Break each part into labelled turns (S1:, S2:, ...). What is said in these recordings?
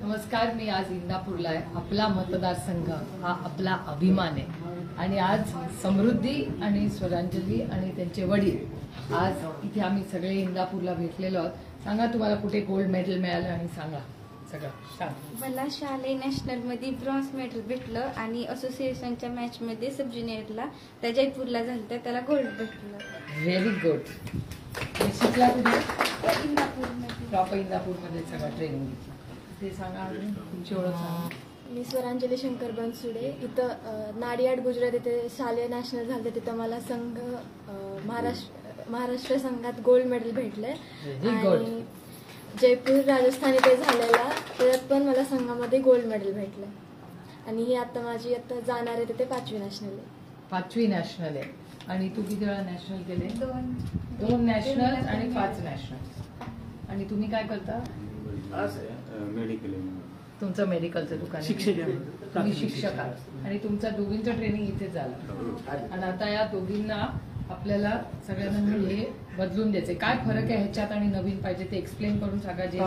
S1: नमस्कार, मी आज इंदापूरला आहे. आपला मतदारसंघ हा आपला अभिमान आहे आणि आज समृद्धी आणि स्वरांजली आणि त्यांचे वडील आज इथे आम्ही सगळे इंदापूरला भेटलेलो आहोत. सांगा तुम्हाला कुठे गोल्ड मेडल मिळालं आणि सांगा सगळं सांग.
S2: मला शालेय नॅशनलमध्ये ब्रॉन्झ मेडल भेटलं आणि असोसिएशनच्या मॅचमध्ये सब ज्युनियरला त्या जयपूरला झालं त्याला गोल्ड भेटलं.
S1: Very good. शिकला कुठे?
S2: इंदापूरमध्ये.
S1: प्रॉपर इंदापूरमध्ये सगळं ट्रेनिंग घेतलं. ते सांगा अजून तुमची ओळख सांगा.
S3: मी स्वरांजली शंकर बनसुडे. इथं नाडियाड गुजरात इथे शालेय नॅशनल झालं तिथं मला संघ महाराष्ट्र संघात गोल्ड मेडल भेटले आणि जयपूर राजस्थान इथे झालेला त्यात पण मला संघामध्ये गोल्ड मेडल भेटलं आणि ही आता माझी आता जाणार आहे तिथे 5वी नॅशनल आहे.
S1: 5वी नॅशनल आहे. आणि तू किती वेळा नॅशनल केले? दोन नॅशनल आणि 5 नॅशनल. आणि तुम्ही काय करता?
S4: मेडिकल.
S1: तुमचं मेडिकलचं दुकान आहे. तुम्ही शिक्षक आहात आणि तुमचं दोघींचं ट्रेनिंग इथे झालं आणि आता या दोघींना आपल्याला सगळ्यांना हे बदलून द्यायचे. काय फरक आहे ह्याच्यात आणि नवीन पाहिजे ते एक्सप्लेन करून सांगा. जे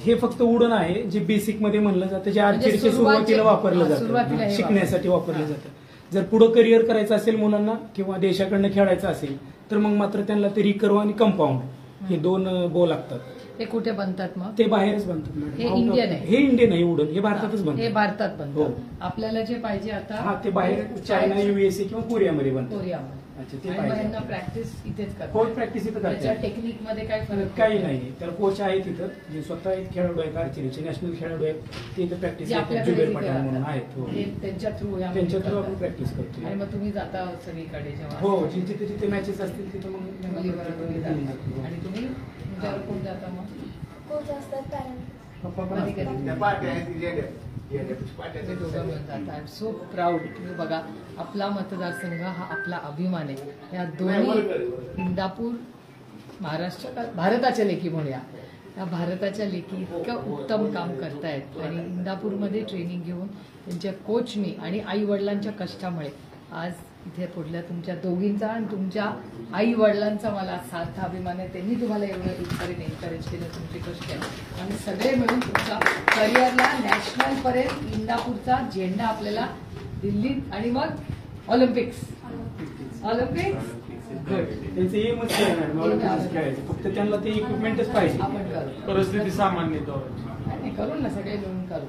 S5: हे फक्त उडण आहे जे बेसिक मध्ये म्हणलं जातं, जे आर्चरीच्या सुरुवातीला वापरलं जातं, शिकण्यासाठी वापरलं जातं. जर पुढे करिअर करायचं असेल मुलांना किंवा देशाकडनं खेळायचं असेल तर मग मात्र त्यांना ते रिकर्व आणि कंपाऊंड हे 2 बो लागतात.
S1: ते कुठे बनतात मग?
S5: ते बाहेरच बनतात.
S1: हे इंडियन आहे?
S5: हे इंडियन आहे उडण, हे भारतातच बनतात.
S1: हे भारतात बनतात. आपल्याला जे पाहिजे आता
S5: ते बाहेर चायना, USA किंवा कोरियामध्ये बनतात.
S1: कोरियामध्ये.
S5: अच्छा, ते
S1: आणि
S5: पाहिजे.
S1: यांना प्रॅक्टिस इथेच करतात.
S5: कोर्ट प्रॅक्टिस इथं
S1: त्याच्या
S5: करतात.
S1: टेक्निक मध्ये काय फरक?
S5: काही नाही. तर कोच आहेत तिथं जे स्वतः खेळाडू आहेत, आर्चरीचे नॅशनल खेळाडू आहेत, ते इथं प्रॅक्टिस करतात. जुबेर पठाण म्हणून आहेत. हो.
S1: त्यांच्या थ्रू
S5: आपण प्रॅक्टिस करतो.
S1: आणि मग तुम्ही जाता सगळीकडे जेव्हा?
S5: हो, जिथे जिथे मॅचेस असतील तिथं मग
S1: आणि तुम्ही तुमच्यावर कोण जाता मग?
S3: कोच असतात
S1: आय एम सो प्राऊड. तुम्ही बघा, आपला मतदारसंघ हा आपला अभिमान आहे. या दोन्ही इंदापूर महाराष्ट्र भारताच्या लेखी म्हणूया, या भारताच्या लेखी इतकं उत्तम काम करतायत आणि इंदापूरमध्ये ट्रेनिंग घेऊन त्यांच्या कोचनी आणि आई वडिलांच्या कष्टामुळे आज इथे पुढल्या तुमच्या दोघींचा आणि तुमच्या आई वडिलांचा मला सार्थ अभिमान आहे. त्यांनी तुम्हाला एवढं इथपर्यंत एनकरेज केलं, तुमचे कष्ट आहे आणि सगळे मिळून तुमच्या करिअरला नॅशनल पर्यंत इंदापूरचा झेंडा आपल्याला दिल्लीत आणि मग ऑलिम्पिक्स.
S5: त्यांचं एमच खेळायचं, फक्त त्यांना ते इक्विपमेंटच पाहिजे.
S1: आपण करू,
S4: परिस्थिती सामान्य
S1: करू ना, सगळे मिळून करू.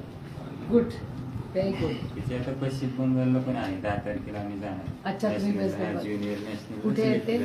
S1: Good, very good.
S4: आता पश्चिम बंगालला पण आहे 10 तारखेला आम्ही जाणार.
S1: अच्छा, तुम्ही
S4: ज्युनियर नॅशनल
S1: कुठे आहे ते?